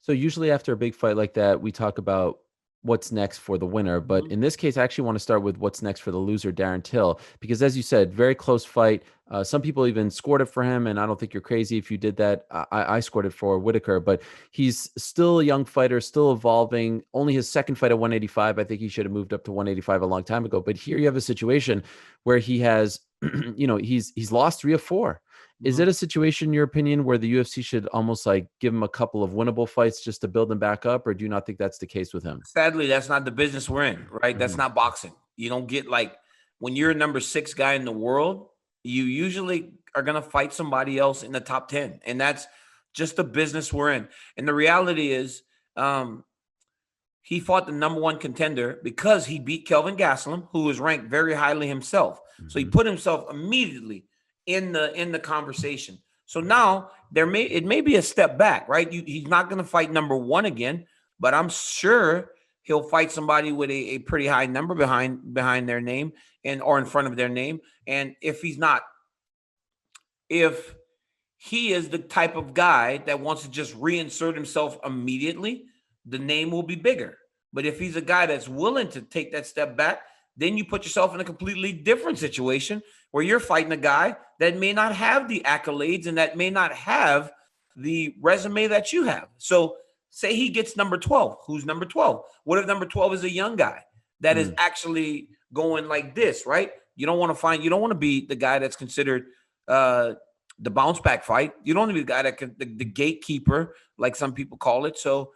So usually after a big fight like that, we talk about what's next for the winner. But in this case, I actually want to start with what's next for the loser, Darren Till, because as you said, very close fight. Some people even scored it for him, and I don't think you're crazy if you did that. I scored it for Whittaker, but he's still a young fighter, still evolving. Only his second fight at 185. I think he should have moved up to 185 a long time ago. But here you have a situation where he has, he's lost 3 of 4. Is it a situation, in your opinion, where the UFC should almost like give him a couple of winnable fights just to build him back up, or do you not think that's the case with him? Sadly, that's not the business we're in, right? That's not boxing. You don't get like when you're number 6 guy in the world, you usually are going to fight somebody else in the top 10. And that's just the business we're in. And the reality is he fought the number 1 contender because he beat Kelvin Gastelum, who was ranked very highly himself. So he put himself immediately in the conversation. So now it may be a step back, right? He's not going to fight number 1 again, but I'm sure he'll fight somebody with a pretty high number behind their name or in front of their name. And if he is the type of guy that wants to just reinsert himself immediately, the name will be bigger. But if he's a guy that's willing to take that step back, then you put yourself in a completely different situation where you're fighting a guy that may not have the accolades and that may not have the resume that you have. So say he gets number 12. Who's number 12? What if number 12 is a young guy that is actually going like this, right? You don't want to be the guy that's considered the bounce back fight. You don't want to be the guy the gatekeeper, like some people call it. So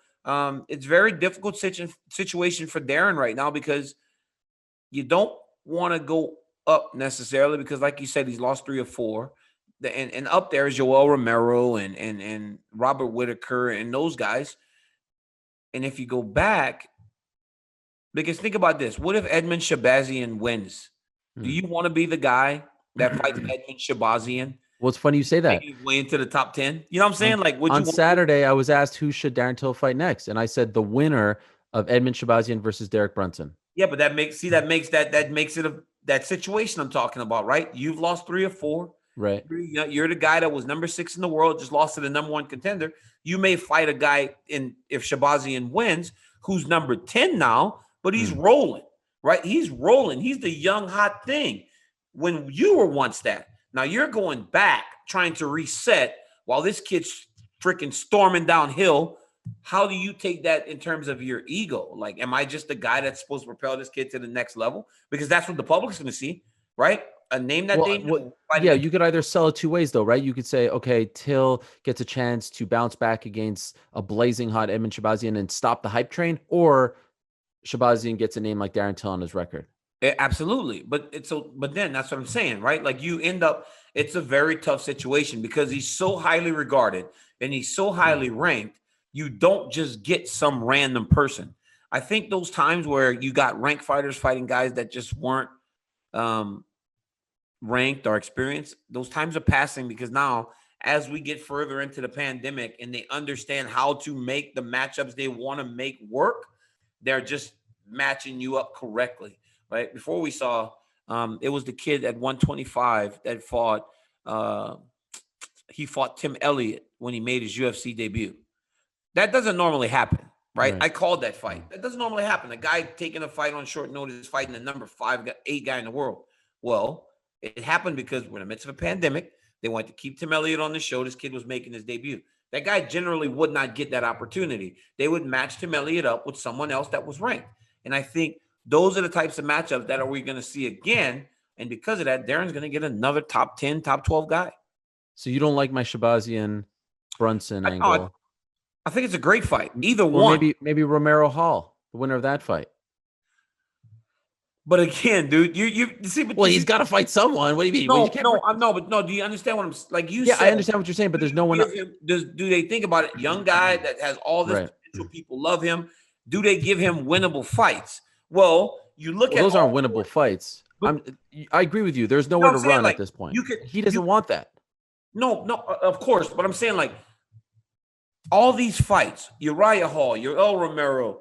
it's very difficult situation for Darren right now because you don't want to go up necessarily because, like you said, he's lost 3 or 4. And up there is Yoel Romero and Robert Whittaker and those guys. And if you go back, because think about this. What if Edmund Shabazian wins? Do you want to be the guy that fights Edmund Shabazian? Well, it's funny you say that. Way into the top 10. You know what I'm saying? Like on Saturday, I was asked who should Darren Till fight next, and I said the winner of Edmund Shabazian versus Derek Brunson. Yeah, but that makes it that situation I'm talking about, right? You've lost 3 or 4. Right. You're the guy that was number 6 in the world, just lost to the number 1 contender. You may fight a guy if Shabazian wins, who's number 10 now, but he's rolling, right? He's rolling. He's the young hot thing. When you were once that. Now you're going back, trying to reset while this kid's freaking storming downhill. How do you take that in terms of your ego? Like, am I just the guy that's supposed to propel this kid to the next level? Because that's what the public's going to see, right? A name that they know. Yeah, you could either sell it 2 ways, though, right? You could say, okay, Till gets a chance to bounce back against a blazing hot Edmund Shabazian and stop the hype train, or Shabazian gets a name like Darren Till on his record. Absolutely. But then that's what I'm saying, right? Like you end up, it's a very tough situation because he's so highly regarded and he's so highly ranked. You don't just get some random person. I think those times where you got ranked fighters fighting guys that just weren't ranked or experienced, those times are passing because now as we get further into the pandemic and they understand how to make the matchups they want to make work, they're just matching you up correctly. Right before we saw, it was the kid at 125 that fought. He fought Tim Elliott when he made his UFC debut. That doesn't normally happen, right? I called that fight. That doesn't normally happen. A guy taking a fight on short notice, fighting the number 8 guy in the world. Well, it happened because we're in the midst of a pandemic. They wanted to keep Tim Elliott on the show. This kid was making his debut. That guy generally would not get that opportunity. They would match Tim Elliott up with someone else that was ranked, and I think those are the types of matchups that we're going to see again. And because of that, Darren's going to get another top 10, top 12 guy. So you don't like my Shabazian Brunson angle? I think it's a great fight. Either one. Maybe Romero Hall, the winner of that fight. But again, dude, you see. Well, he's got to fight someone. What do you mean? No. Do you understand what I'm like? You yeah, said, I understand what you're saying, but there's no one. Do they think about it? Young guy that has all this potential. People love him. Do they give him winnable fights? Well, you look at those aren't winnable fights. I agree with you. There's nowhere to run at this point. He doesn't want that. No, of course. But I'm saying like all these fights, Uriah Hall, Yoel Romero,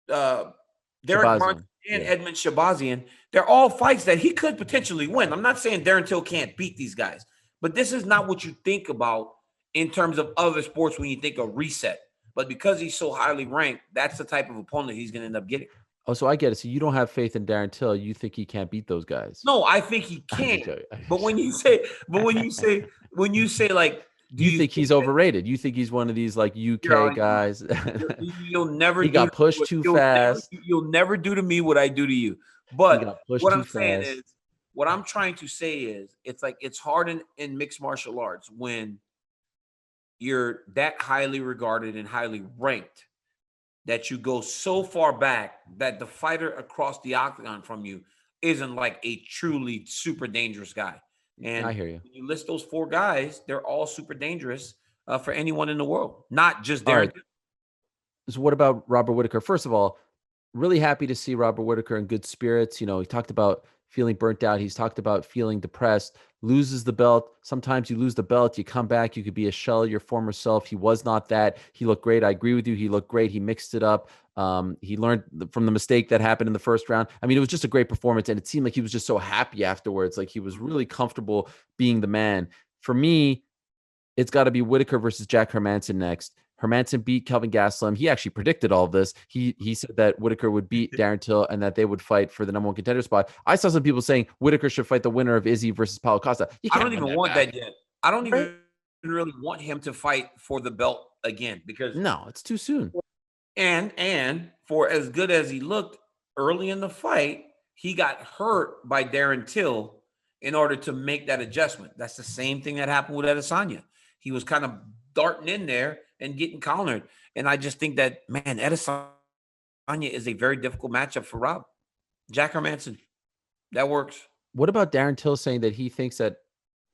Derek Brunson, and Edmund Shabazian, they're all fights that he could potentially win. I'm not saying Darren Till can't beat these guys, but this is not what you think about in terms of other sports when you think of reset. But because he's so highly ranked, that's the type of opponent he's going to end up getting. Oh, so I get it. So you don't have faith in Darren Till. You think he can't beat those guys? No, I think he I'm just can. joking. But when you say like, do You you think he's overrated? You think he's one of these like UK guys? you'll never He got pushed too fast. You'll never do to me what I do to you. He But got pushed what too I'm saying fast. is, what I'm trying to say is, it's like it's hard in mixed martial arts when you're that highly regarded and highly ranked that you go so far back that the fighter across the octagon from you isn't like a truly super dangerous guy. And I hear you. when you list those 4 guys, they're all super dangerous for anyone in the world, not just All Darren. right. So what about Robert Whittaker? First of all, really happy to see Robert Whittaker in good spirits. You know, he talked about feeling burnt out. He's talked about feeling depressed, loses the belt. Sometimes you lose the belt, you come back, you could be a shell of your former self. He was not that. He looked great. I agree with you. He looked great. He mixed it up. He learned from the mistake that happened in the first round. I mean, it was just a great performance, and it seemed like he was just so happy afterwards. Like he was really comfortable being the man. For me, it's got to be Whittaker versus Jack Hermansson next. Hermansson beat Kelvin Gastelum. He actually predicted all of this. He said that Whittaker would beat Darren Till and that they would fight for the number 1 contender spot. I saw some people saying Whittaker should fight the winner of Izzy versus Paulo Costa. I don't even want that yet. I don't even really want him to fight for the belt again because no, it's too soon. And for as good as he looked early in the fight, he got hurt by Darren Till in order to make that adjustment. That's the same thing that happened with Adesanya. He was kind of darting in there and getting countered. And I just think that, man, Adesanya is a very difficult matchup for Rob. Jack Hermansson, that works. What about Darren Till saying that he thinks that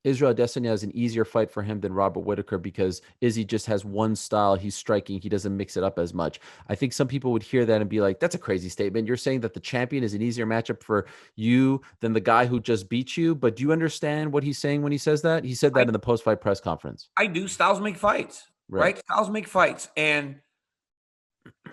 Israel Adesanya is an easier fight for him than Robert Whittaker because Izzy just has one style. He's striking. He doesn't mix it up as much. I think some people would hear that and be like, that's a crazy statement. You're saying that the champion is an easier matchup for you than the guy who just beat you. But do you understand what he's saying when he says that? He said that in the post-fight press conference. I do. Styles make fights, right? Styles make fights. And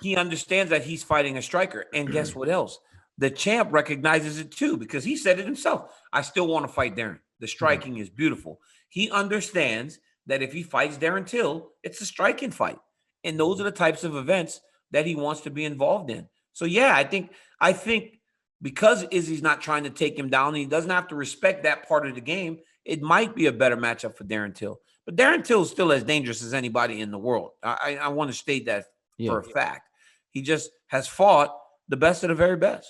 he understands that he's fighting a striker. And guess what else? The champ recognizes it too because he said it himself. I still want to fight Darren. The striking is beautiful. He understands that if he fights Darren Till, it's a striking fight. And those are the types of events that he wants to be involved in. So, yeah, I think because Izzy's not trying to take him down and he doesn't have to respect that part of the game, it might be a better matchup for Darren Till. But Darren Till is still as dangerous as anybody in the world. I want to state that for a fact. He just has fought the best of the very best.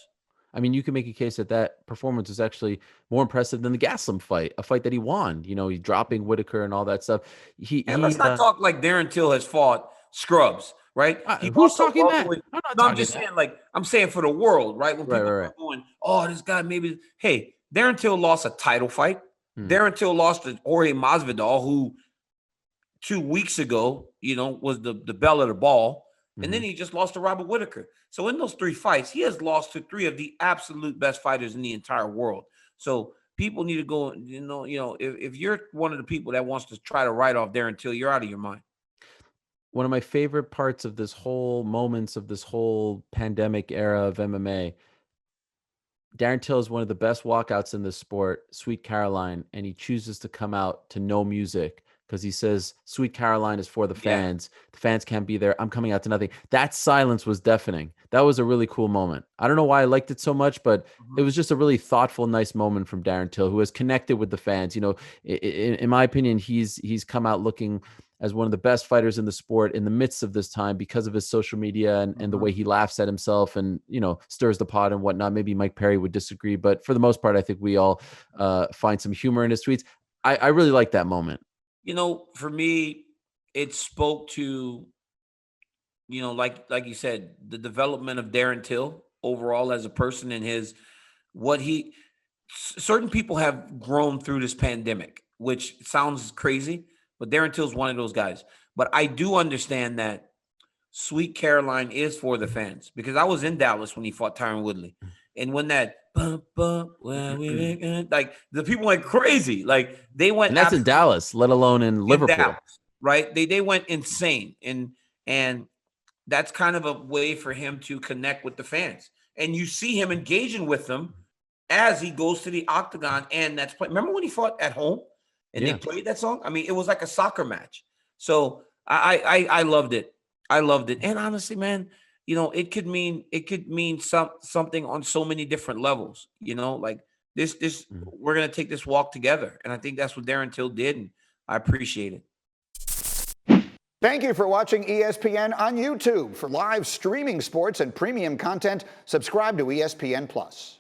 I mean, you can make a case that that performance was actually more impressive than the Gastelum fight, a fight that he won. You know, he's dropping Whittaker and all that stuff. Let's not talk like Darren Till has fought scrubs, right? Who's talking that? I'm just saying, like, I'm saying for the world, right? When people are going, oh, this guy maybe. Hey, Darren Till lost a title fight. Darren Till lost to Jorge Masvidal, who 2 weeks ago, was the belle of the ball. And then he just lost to Robert Whittaker. So in those 3 fights, he has lost to 3 of the absolute best fighters in the entire world. So people need to go, if you're one of the people that wants to try to write off Darren Till, you're out of your mind. One of my favorite parts of this whole pandemic era of MMA, Darren Till is one of the best walkouts in this sport, Sweet Caroline, and he chooses to come out to no music because he says Sweet Caroline is for the fans. The fans can't be there. I'm coming out to nothing. That silence was deafening. That was a really cool moment. I don't know why I liked it so much, but it was just a really thoughtful, nice moment from Darren Till, who has connected with the fans. In my opinion, he's come out looking as one of the best fighters in the sport in the midst of this time because of his social media and the way he laughs at himself and, stirs the pot and whatnot. Maybe Mike Perry would disagree, but for the most part, I think we all find some humor in his tweets. I really like that moment. For me, it spoke to, like you said, the development of Darren Till overall as a person and certain people have grown through this pandemic, which sounds crazy, but Darren Till's one of those guys. But I do understand that Sweet Caroline is for the fans because I was in Dallas when he fought Tyron Woodley. And when that like the people went crazy, like they went. And that's in Dallas, let alone in Liverpool, Dallas, right? They went insane, and that's kind of a way for him to connect with the fans. And you see him engaging with them as he goes to the octagon, and that's play. Remember when he fought at home and they played that song? I mean, it was like a soccer match. So I loved it. I loved it. And honestly, man, it could mean something on so many different levels, like this Mm. we're going to take this walk together. And I think that's what Darren Till did. And I appreciate it. Thank you for watching ESPN on YouTube. For live streaming sports and premium content, subscribe to ESPN+.